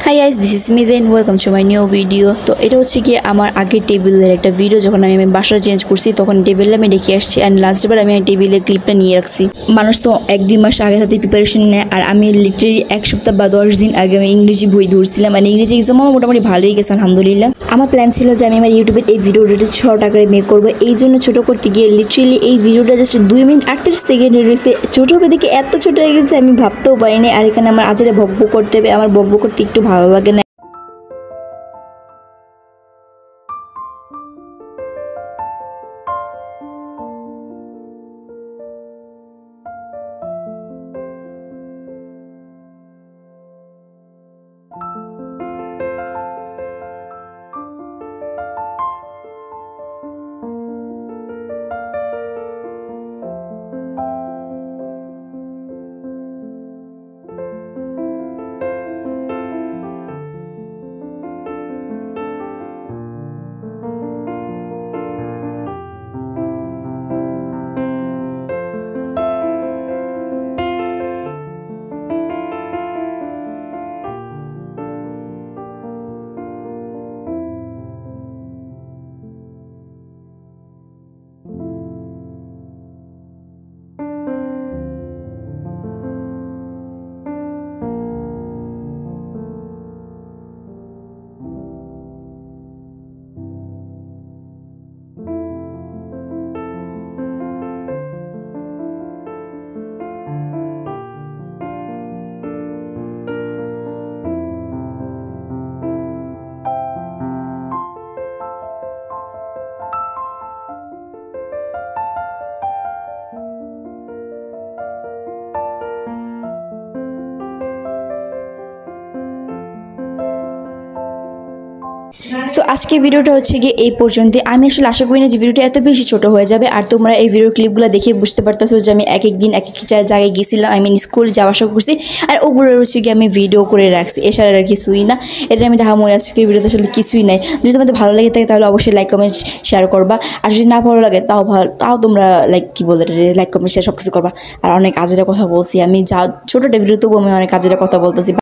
High guys, this is মিজাইন, welcome to my new video. তো এটা হচ্ছে কি আমার আগের টেবিলের একটা ভিডিও। যখন আমি বাসা চেঞ্জ করছি তখন টেবিলটা আমি রেখে আসছি, অ্যান্ড লাস্টবার আমি টেবিলের ক্লিপটা নিয়ে রাখছি। মানুষ তো 1-2 মাস আগে সাথে প্রিপারেশন নেয়, আর আমি লিটারেলি 1 সপ্তাহ বা 10 দিন আগে আমি ইংরেজি বই ধরছিলাম, আর ইংরেজি এক্সামও মোটামুটি ভালোই গেছে আলহামদুলিল্লাহ। আমার প্ল্যান ছিল যে আমি আমার ইউটিউবের এই ভিডিওটা 6 টাকায় মেক করবো। এই জন্য ছোটো করতে গিয়ে লিটারেলি এই ভিডিওটা জাস্ট 2 মিনিট 38 সেকেন্ড রয়েছে। ছোটো হবে দেখে এত ছোটো হয়ে গেছে আমি ভাবতেও পারিনি। আর এখানে আমার আজকে বকবক করতে হবে, আমার বকবক করতে একটু ভালো লাগে না। সো আজকে ভিডিওটা হচ্ছে গিয়ে এই পর্যন্ত। আমি আসলে আশা করি না যে ভিডিওটা এত বেশি ছোট হয়ে যাবে, আর তোমরা এই ভিডিও ক্লিপগুলো দেখে বুঝতে পারতেছো যে আমি এক এক দিন এক এক জায়গায় গেছিলাম। আমি স্কুল যাওয়া আসা করছি, আর ওগুলো হচ্ছে গিয়ে আমি ভিডিও করে রাখছি, এছাড়া আর কিছুই না। এটা আমি দেখা মনে আজকের ভিডিওতে আসলে কিছুই নাই। যদি তোমাদের ভালো লাগে থাকে তাহলে অবশ্যই লাইক কমেন্ট শেয়ার করবা, আর যদি না ভালো লাগে তাও তোমরা কী বলে লাইক কমেন্ট শেয়ার সব কিছু করবা। আর অনেক আজের কথা বলছি আমি, যা ছোটোটা ভিডিও তবু আমি অনেক আজের কথা বলতেছি।